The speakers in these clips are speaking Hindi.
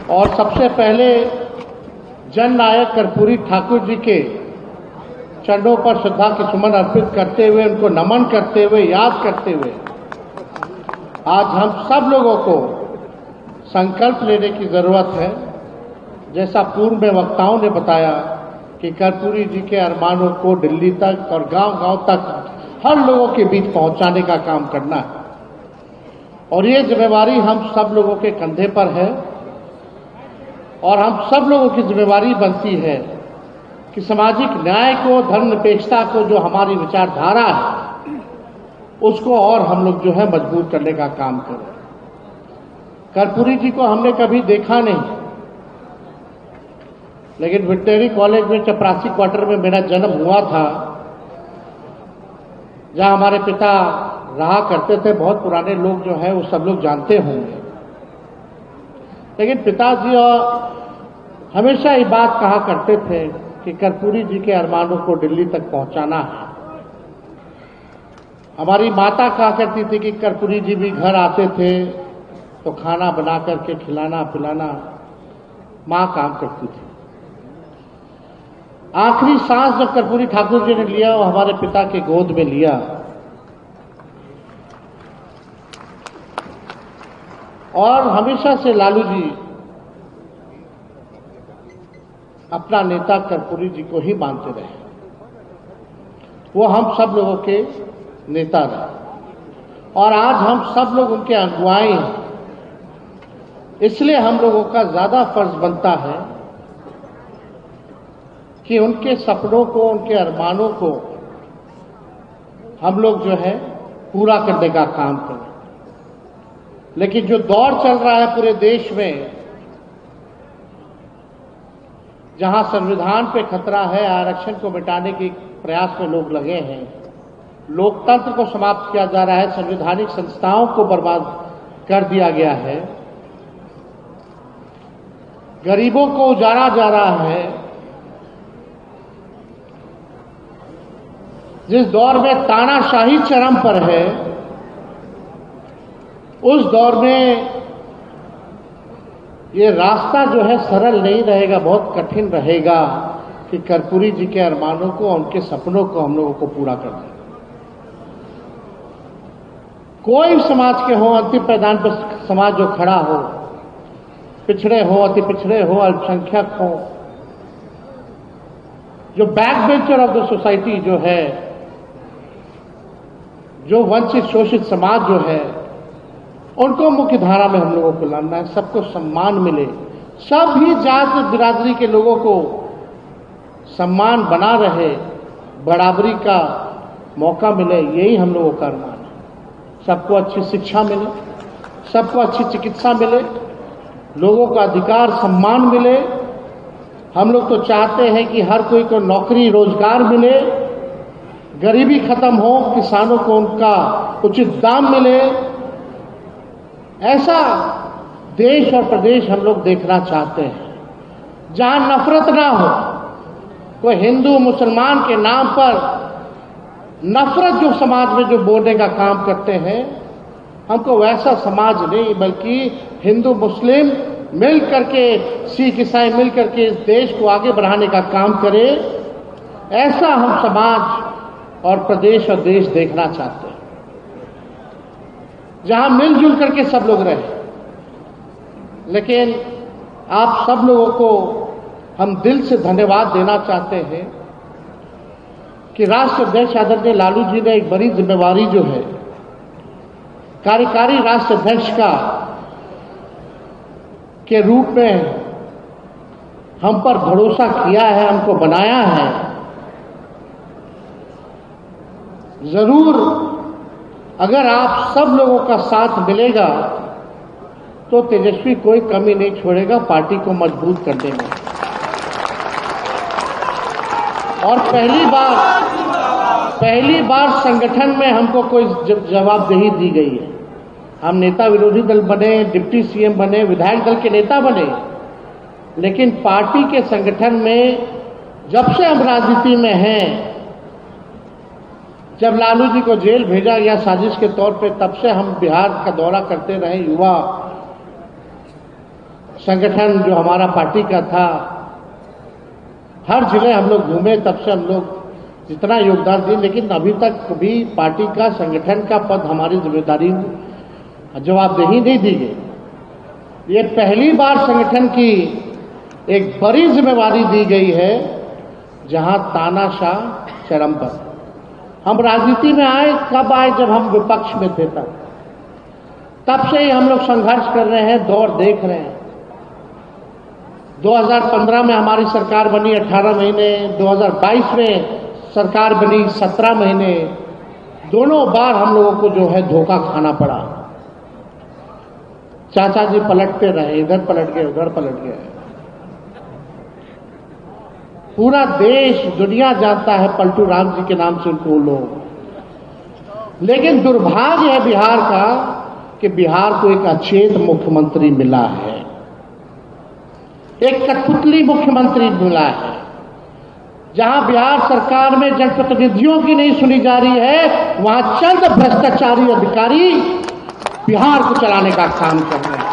और सबसे पहले जन नायक कर्पूरी ठाकुर जी के चरणों पर श्रद्धा के सुमन अर्पित करते हुए, उनको नमन करते हुए, याद करते हुए आज हम सब लोगों को संकल्प लेने की जरूरत है। जैसा पूर्व में वक्ताओं ने बताया कि कर्पूरी जी के अरमानों को दिल्ली तक और गांव-गांव तक हर लोगों के बीच पहुंचाने का काम करना है और ये जिम्मेवारी हम सब लोगों के कंधे पर है और हम सब लोगों की जिम्मेवारी बनती है कि सामाजिक न्याय को, धर्मनिरपेक्षता को, जो हमारी विचारधारा है, उसको और हम लोग जो है मजबूत करने का काम करें। कर्पूरी जी को हमने कभी देखा नहीं, लेकिन वेटनरी कॉलेज में चपरासी क्वार्टर में मेरा जन्म हुआ था, जहां हमारे पिता रहा करते थे। बहुत पुराने लोग जो है वो सब लोग जानते होंगे, लेकिन पिताजी और हमेशा ये बात कहा करते थे कि कर्पूरी जी के अरमानों को दिल्ली तक पहुंचाना है। हमारी माता कहा करती थी कि कर्पूरी जी भी घर आते थे तो खाना बना करके खिलाना पिलाना मां काम करती थी। आखिरी सांस जब कर्पूरी ठाकुर जी ने लिया वो हमारे पिता के गोद में लिया और हमेशा से लालू जी अपना नेता कर्पूरी जी को ही मानते रहे। वो हम सब लोगों के नेता रहे और आज हम सब लोग उनके अगुवाई हैं। इसलिए हम लोगों का ज्यादा फर्ज बनता है कि उनके सपनों को, उनके अरमानों को हम लोग जो है पूरा करने का काम करें। लेकिन जो दौर चल रहा है पूरे देश में, जहां संविधान पे खतरा है, आरक्षण को मिटाने के प्रयास में लोग लगे हैं, लोकतंत्र को समाप्त किया जा रहा है, संवैधानिक संस्थाओं को बर्बाद कर दिया गया है, गरीबों को उजाड़ा जा रहा है, जिस दौर में तानाशाही चरम पर है, उस दौर में ये रास्ता जो है सरल नहीं रहेगा, बहुत कठिन रहेगा कि कर्पूरी जी के अरमानों को, उनके सपनों को हम लोगों को पूरा कर दें। कोई समाज के हो, अंतिम पैदान पर समाज जो खड़ा हो, पिछड़े हो, अति पिछड़े हो, अल्पसंख्यक हो, जो back bencher of the society जो है, जो वंचित शोषित समाज जो है, उनको मुख्य धारा में हम लोगों को लाना है। सबको सम्मान मिले, सभी जाति बिरादरी के लोगों को सम्मान बना रहे, बराबरी का मौका मिले, यही हम लोगों का अरमान है। सबको अच्छी शिक्षा मिले, सबको अच्छी चिकित्सा मिले, लोगों का अधिकार सम्मान मिले। हम लोग तो चाहते हैं कि हर कोई को नौकरी रोजगार मिले, गरीबी खत्म हो, किसानों को उनका उचित दाम मिले। ऐसा देश और प्रदेश हम लोग देखना चाहते हैं जहां नफरत ना हो। कोई हिंदू मुसलमान के नाम पर नफरत जो समाज में जो बोलने का काम करते हैं, हमको वैसा समाज नहीं, बल्कि हिंदू मुस्लिम मिल करके, सिख ईसाई मिल करके इस देश को आगे बढ़ाने का काम करे। ऐसा हम समाज और प्रदेश और देश देखना चाहते हैं जहां मिलजुल करके सब लोग रहे। लेकिन आप सब लोगों को हम दिल से धन्यवाद देना चाहते हैं कि राष्ट्र अध्यक्ष आदरणीय लालू जी ने एक बड़ी जिम्मेवारी जो है कार्यकारी राष्ट्र अध्यक्ष का के रूप में हम पर भरोसा किया है, हमको बनाया है। जरूर अगर आप सब लोगों का साथ मिलेगा तो तेजस्वी कोई कमी नहीं छोड़ेगा पार्टी को मजबूत करने में। और पहली बार संगठन में हमको कोई जवाबदेही दी गई है। हम नेता विरोधी दल बने, डिप्टी सीएम बने, विधायक दल के नेता बने, लेकिन पार्टी के संगठन में जब से हम राजनीति में हैं, जब लालू जी को जेल भेजा गया साजिश के तौर पे, तब से हम बिहार का दौरा करते रहे, युवा संगठन जो हमारा पार्टी का था, हर जिले हम लोग घूमे, तब से हम लोग जितना योगदान दिए, लेकिन अभी तक कभी पार्टी का संगठन का पद हमारी जिम्मेदारी जवाबदेही नहीं दी गई। ये पहली बार संगठन की एक बड़ी जिम्मेवारी दी गई है जहां तानाशाह चरम पर। हम राजनीति में आए कब आए? जब हम विपक्ष में थे तब से ही हम लोग संघर्ष कर रहे हैं, दौर देख रहे हैं। 2015 में हमारी सरकार बनी 18 महीने, 2022 में सरकार बनी 17 महीने। दोनों बार हम लोगों को जो है धोखा खाना पड़ा। चाचा जी पलटते रहे, इधर पलट गए, उधर पलट गए। पूरा देश दुनिया जानता है पलटू राम जी के नाम से उनको लोग। लेकिन दुर्भाग्य है बिहार का कि बिहार को एक अचेत मुख्यमंत्री मिला है, एक कठपुतली मुख्यमंत्री मिला है। जहां बिहार सरकार में जनप्रतिनिधियों की नहीं सुनी जा रही है, वहां चंद भ्रष्टाचारी अधिकारी बिहार को चलाने का काम कर रहे हैं।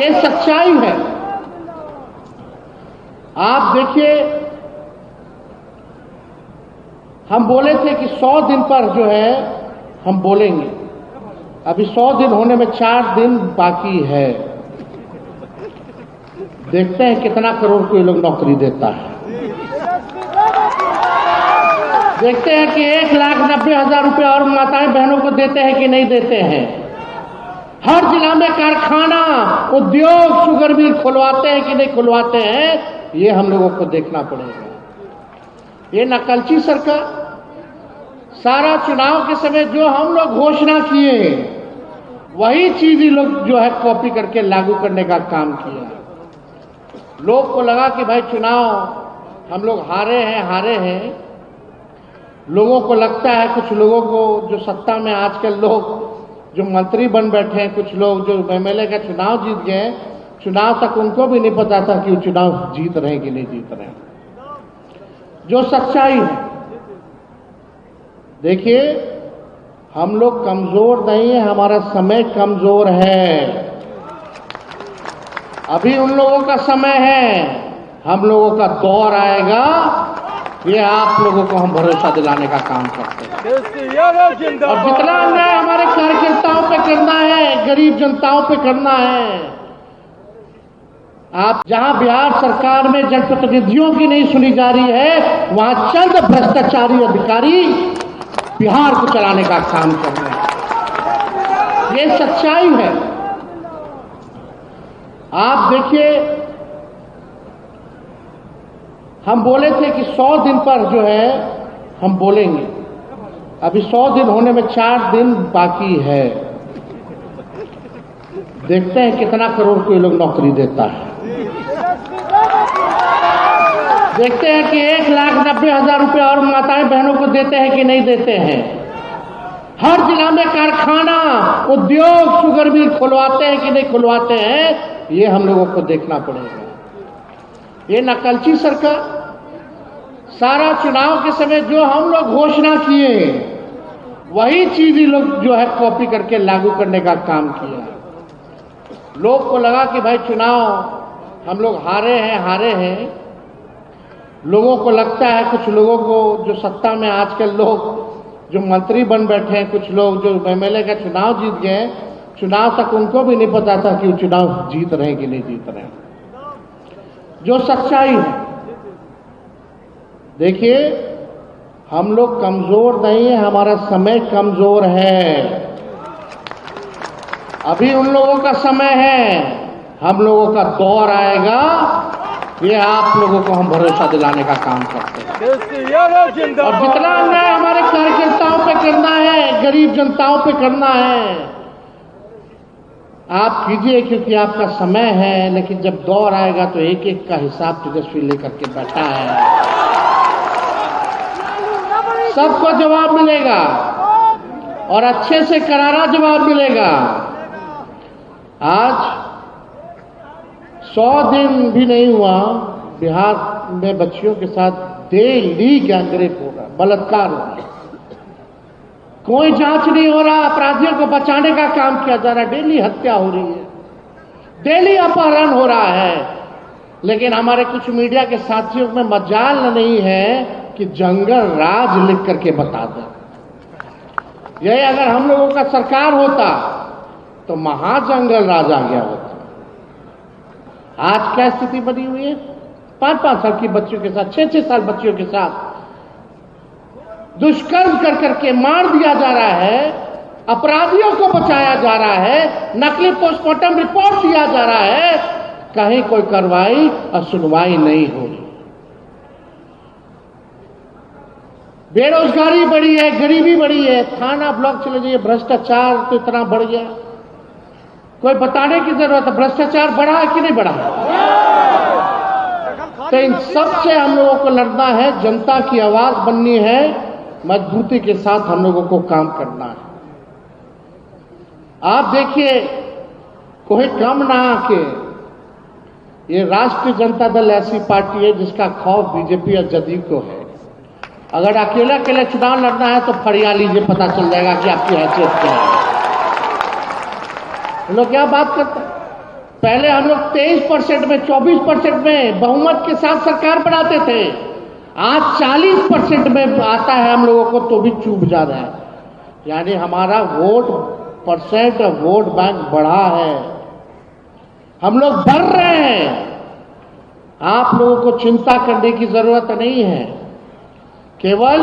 ये सच्चाई है। आप देखिए, हम बोले थे कि 100 दिन पर जो है हम बोलेंगे। अभी 100 दिन होने में 4 दिन बाकी है। देखते हैं कितना करोड़ को ये लोग नौकरी देता है। देखते हैं कि 1,90,000 रुपये और माताएं बहनों को देते हैं कि नहीं देते हैं। हर जिला में कारखाना, उद्योग, शुगर मिल खुलवाते हैं कि नहीं खुलवाते हैं, ये हम लोगों को देखना पड़ेगा। ये नकलची सरकार सारा चुनाव के समय जो हम लोग घोषणा किए वही चीज ही लोग जो है कॉपी करके लागू करने का काम किया। लोग को लगा कि भाई चुनाव हम लोग हारे हैं। लोगों को लगता है, कुछ लोगों को जो सत्ता में आजकल लोग जो मंत्री बन बैठे हैं, कुछ लोग जो एमएलए का चुनाव जीत गए, चुनाव तक उनको भी नहीं पता था कि वो चुनाव जीत रहे हैं कि नहीं जीत रहे हैं। जो सच्चाई है, देखिए हम लोग कमजोर नहीं है, हमारा समय कमजोर है। अभी उन लोगों का समय है, हम लोगों का दौर आएगा। ये आप लोगों को हम भरोसा दिलाने का काम करते हैं। और जितना अन्याय हमारे कार्यकर्ताओं पे करना है, गरीब जनताओं पे करना है। आप जहां बिहार सरकार में जनप्रतिनिधियों की नहीं सुनी जा रही है, वहां चंद भ्रष्टाचारी अधिकारी बिहार को चलाने का काम कर रहे हैं। ये सच्चाई है। आप देखिए, हम बोले थे कि 100 दिन पर जो है हम बोलेंगे। अभी 100 दिन होने में 4 दिन बाकी है। देखते हैं कितना करोड़ को ये लोग नौकरी देता है। देखते हैं कि 1,90,000 रुपये और माताएं बहनों को देते हैं कि नहीं देते हैं। हर जिला में कारखाना, उद्योग, शुगर मिल खुलवाते हैं कि नहीं खुलवाते हैं, ये हम लोगों को देखना पड़ेगा। ये नकलची सरकार सारा चुनाव के समय जो हम लोग घोषणा किए वही चीज ही लोग जो है कॉपी करके लागू करने का काम किया। लोग को लगा कि भाई चुनाव हम लोग हारे हैं। लोगों को लगता है, कुछ लोगों को जो सत्ता में आजकल लोग जो मंत्री बन बैठे हैं, कुछ लोग जो एमएलए का चुनाव जीत गए, चुनाव तक उनको भी नहीं पता था कि वो चुनाव जीत रहे हैं कि नहीं जीत रहे हैं। जो सच्चाई है, देखिए हम लोग कमजोर नहीं है, हमारा समय कमजोर है। अभी उन लोगों का समय है, हम लोगों का दौर आएगा। ये आप लोगों को हम भरोसा दिलाने का काम करते हैं। और जितना अन्याय हमारे कार्यकर्ताओं पे करना है, गरीब जनताओं पे करना है, आप कीजिए, क्योंकि आपका समय है। लेकिन जब दौर आएगा तो एक एक का हिसाब तेजस्वी लेकर के बैठा है। सबको जवाब मिलेगा और अच्छे से करारा जवाब मिलेगा। आज 100 दिन भी नहीं हुआ, बिहार में बच्चियों के साथ डेली गैंगरेप हो रहा, बलात्कार हो रहा, कोई जांच नहीं हो रहा। अपराधियों को बचाने का काम किया जा रहा है, डेली हत्या हो रही है। डेली अपहरण हो रहा है। लेकिन हमारे कुछ मीडिया के साथियों में मजाल नहीं है कि जंगल राज लिख करके बता दें। यही अगर हम लोगों का सरकार होता तो महाजंगल राज आ गया होता। आज क्या स्थिति बनी हुई है? 5-5 साल की बच्चियों के साथ, 6-6 साल बच्चियों के साथ दुष्कर्म कर करके मार दिया जा रहा है, अपराधियों को बचाया जा रहा है, नकली पोस्टमार्टम रिपोर्ट दिया जा रहा है, कहीं कोई कार्रवाई और सुनवाई नहीं हो रही। बेरोजगारी बढ़ी है, गरीबी बढ़ी है, थाना ब्लॉक चले जाइए, भ्रष्टाचार तो इतना बढ़ गया, कोई बताने की जरूरत है भ्रष्टाचार बढ़ा है कि नहीं बढ़ा है। तो इन सबसे हम लोगों को लड़ना है, जनता की आवाज बननी है, मजबूती के साथ हम लोगों को काम करना है। आप देखिए, कोई कम ना आके, ये राष्ट्रीय जनता दल ऐसी पार्टी है जिसका खौफ बीजेपी और जदयू को है। अगर अकेला अकेला चुनाव लड़ना है तो फरिया लीजिए, पता चल जाएगा कि आपकी हैसियत क्या है। लोग क्या बात करते हैं? पहले हम लोग 23% में, 24% में बहुमत के साथ सरकार बनाते थे, आज 40% में आता है हम लोगों को तो भी चूक जा रहा है। यानी हमारा वोट परसेंट और वोट बैंक बढ़ा है, हम लोग बढ़ रहे हैं। आप लोगों को चिंता करने की जरूरत नहीं है, केवल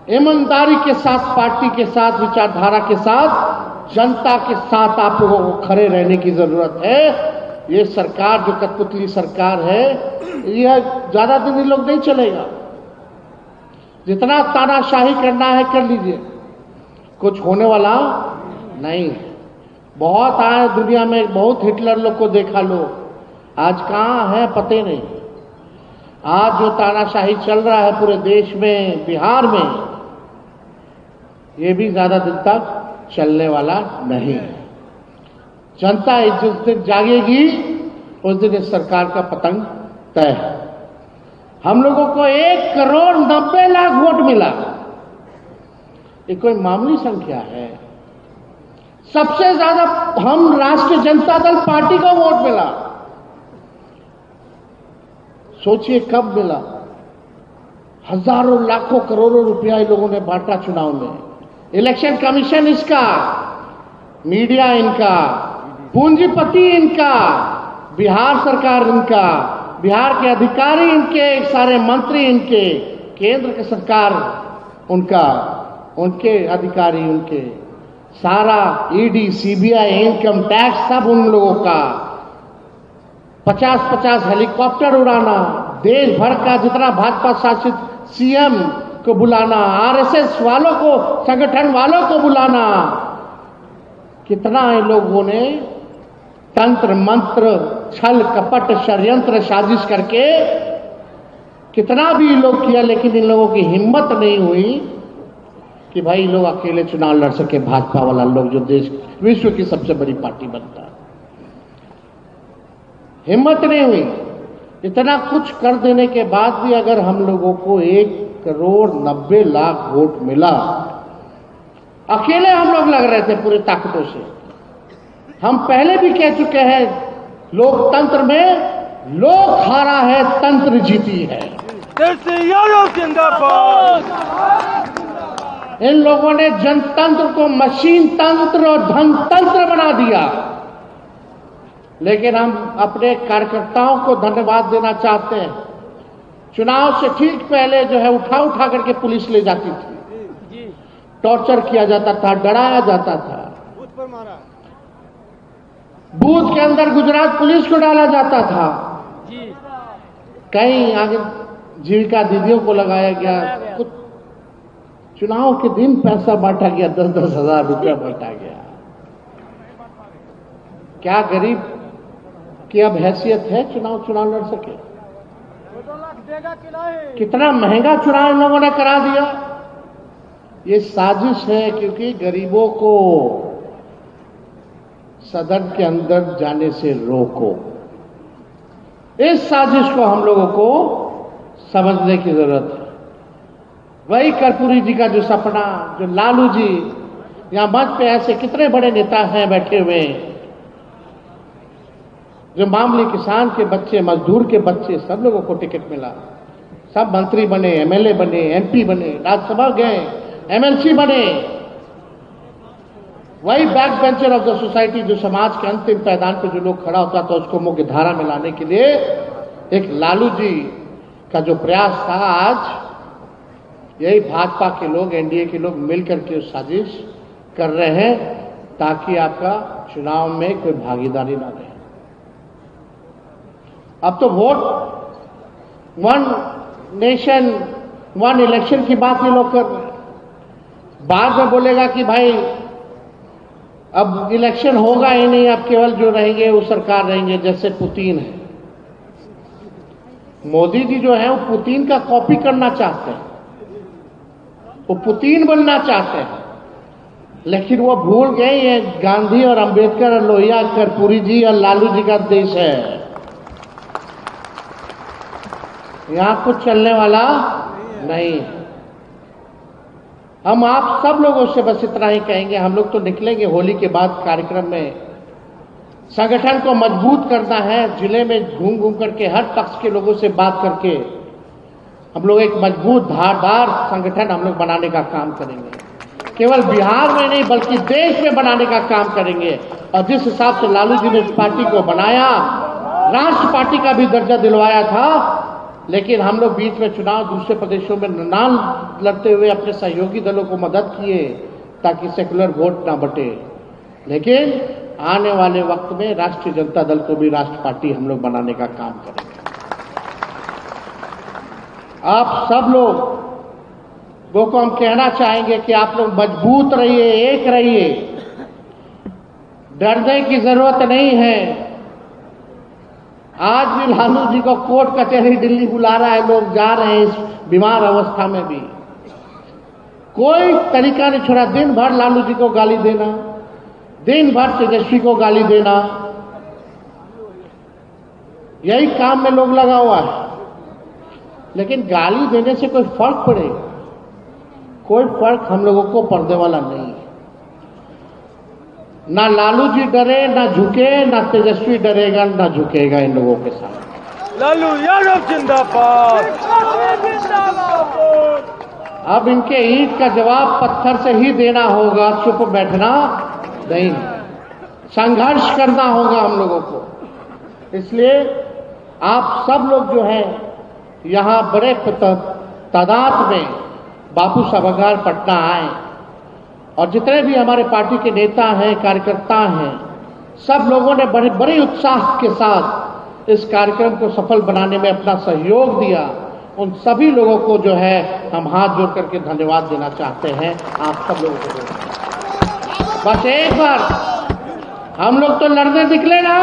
ईमानदारी के साथ, पार्टी के साथ, विचारधारा के साथ, जनता के साथ आप लोगों को खड़े रहने की जरूरत है। ये सरकार जो कठपुतली सरकार है, यह ज्यादा दिन लोग नहीं चलेगा। जितना तानाशाही करना है कर लीजिए, कुछ होने वाला नहीं। बहुत आए दुनिया में, बहुत हिटलर लोग को देखा लो, आज कहाँ है पते नहीं। आज जो तानाशाही चल रहा है पूरे देश में, बिहार में, ये भी ज्यादा दिन तक चलने वाला नहीं है। जनता जिस दिन जागेगी उस दिन इस सरकार का पतंग तय है। हम लोगों को 1,90,00,000 वोट मिला, ये कोई मामूली संख्या है। सबसे ज्यादा हम राष्ट्रीय जनता दल पार्टी को वोट मिला। सोचिए कब मिला? हजारों लाखों करोड़ों रुपया इन लोगों ने बांटा चुनाव में। इलेक्शन कमीशन इसका, मीडिया इनका, पूंजीपति इनका, बिहार सरकार इनका, बिहार के अधिकारी इनके, सारे मंत्री इनके, केंद्र की सरकार उनका, उनके अधिकारी उनके, सारा ईडी, सीबीआई, इनकम टैक्स सब उन लोगों का। 50-50 हेलीकॉप्टर उड़ाना, देश भर का जितना भाजपा शासित सीएम को बुलाना, आरएसएस वालों को, संगठन वालों को बुलाना। कितना इन लोगों ने तंत्र मंत्र, छल कपट, षड्यंत्र, साजिश करके कितना भी लोग किया, लेकिन इन लोगों की हिम्मत नहीं हुई कि भाई लोग अकेले चुनाव लड़ सके। भाजपा वाला लोग जो देश, विश्व की सबसे बड़ी पार्टी बनता है, हिम्मत नहीं हुई। इतना कुछ कर देने के बाद भी अगर हम लोगों को 1,90,00,000 वोट मिला, अकेले हम लोग लग रहे थे पूरी ताकतों से। हम पहले भी कह चुके हैं, लोकतंत्र में लोक हारा है, तंत्र जीती है। इन लोगों ने जनतंत्र को मशीन तंत्र और धनतंत्र बना दिया। लेकिन हम अपने कार्यकर्ताओं को धन्यवाद देना चाहते हैं। चुनाव से ठीक पहले जो है उठा उठा करके पुलिस ले जाती थी, टॉर्चर किया जाता था, डराया जाता था, बूथ के अंदर गुजरात पुलिस को डाला जाता था, कहीं आगे जीविका दीदियों को लगाया गया, कुछ चुनाव के दिन पैसा बांटा गया, 10-10 हजार रुपया बांटा गया। क्या गरीब की अब हैसियत है चुनाव लड़ सके? कितना महंगा चुनाव इन लोगों ने करा दिया। ये साजिश है, क्योंकि गरीबों को सदन के अंदर जाने से रोको। इस साजिश को हम लोगों को समझने की जरूरत है। वही कर्पूरी जी का जो सपना, जो लालू जी, यहां मंच पे ऐसे कितने बड़े नेता हैं बैठे हुए, जो मामूली किसान के बच्चे, मजदूर के बच्चे, सब लोगों को टिकट मिला, सब मंत्री बने, एमएलए बने, एमपी बने, राज्यसभा गए, एमएलसी बने। वही back bencher of the society, जो समाज के अंतिम पैदान पे जो लोग खड़ा होता था, उसको मुख्य धारा में लाने के लिए एक लालू जी का जो प्रयास था, आज यही भाजपा के लोग, एनडीए के लोग मिलकर के साजिश कर रहे हैं ताकि आपका चुनाव में कोई भागीदारी ना रहे। अब तो vote, one nation one election की बात ये लोग कर रहे हैं। बाद में बोलेगा कि भाई अब इलेक्शन होगा ही नहीं, अब केवल जो रहेंगे वो सरकार रहेंगे, जैसे पुतिन है। मोदी जी जो है वो पुतिन का कॉपी करना चाहते हैं, वो पुतिन बनना चाहते हैं, लेकिन वो भूल गए ये गांधी और अंबेडकर और लोहिया, कर्पूरी जी और लालू जी का देश है। यहां कुछ चलने वाला नहीं। हम आप सब लोगों से बस इतना ही कहेंगे, हम लोग तो निकलेंगे होली के बाद कार्यक्रम में। संगठन को मजबूत करना है, जिले में घूम घूम करके हर पक्ष के लोगों से बात करके हम लोग एक मजबूत धारदार संगठन हम लोग बनाने का काम करेंगे। केवल बिहार में नहीं बल्कि देश में बनाने का काम करेंगे। और जिस हिसाब से लालू जी ने इस पार्टी को बनाया, राष्ट्र पार्टी का भी दर्जा दिलवाया था, लेकिन हम लोग बीच में चुनाव दूसरे प्रदेशों में ना लड़ते हुए अपने सहयोगी दलों को मदद किए ताकि सेकुलर वोट ना बटे। लेकिन आने वाले वक्त में राष्ट्रीय जनता दल को भी राष्ट्र पार्टी हम लोग बनाने का काम करेंगे। आप सब लोग को हम कहना चाहेंगे कि आप लोग मजबूत रहिए, एक रहिए, डरने की जरूरत नहीं है। आज भी लालू जी को कोर्ट कचहरी दिल्ली बुला रहा है, लोग जा रहे हैं इस बीमार अवस्था में भी। कोई तरीका नहीं छोड़ा, दिन भर लालू जी को गाली देना, दिन भर तेजस्वी को गाली देना, यही काम में लोग लगा हुआ है। लेकिन गाली देने से कोई फर्क पड़ेगा? कोई फर्क हम लोगों को पड़ने वाला नहीं है। ना लालू जी डरे, ना झुके, ना तेजस्वी डरेगा, ना झुकेगा इन लोगों के साथ। लालू यादव जिंदाबाद। अब इनके ईंट का जवाब पत्थर से ही देना होगा, चुप बैठना नहीं, संघर्ष करना होगा हम लोगों को। इसलिए आप सब लोग जो है यहां बड़े तादाद में बापू सभागार पटना आए, और जितने भी हमारे पार्टी के नेता हैं, कार्यकर्ता हैं, सब लोगों ने बड़े बड़े उत्साह के साथ इस कार्यक्रम को सफल बनाने में अपना सहयोग दिया। उन सभी लोगों को जो है हम हाथ जोड़ करके धन्यवाद देना चाहते हैं। आप सब लोगों को बस एक बार हम लोग तो लड़ने निकले ना,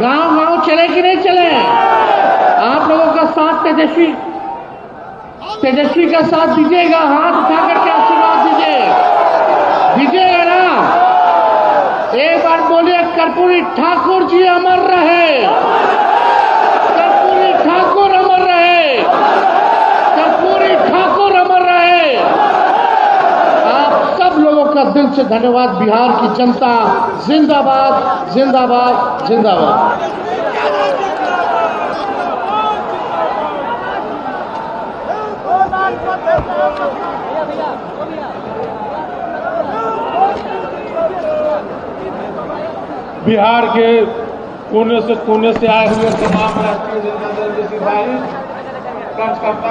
गांव गांव चले कि नहीं चले? आप लोगों का साथ तेजस्वी का साथ दीजिएगा, हाथ उठा करके आशीर्वाद दीजिएगा ना। एक बार बोलिए, कर्पूरी ठाकुर जी अमर रहे, कर्पूरी ठाकुर अमर रहे, कर्पूरी ठाकुर अमर रहे। आप सब लोगों का दिल से धन्यवाद। बिहार की जनता जिंदाबाद, जिंदाबाद, जिंदाबाद। बिहार के कोने से आए हुए तमाम राष्ट्रीय जनता दल के सिपाही, कार्यकर्ता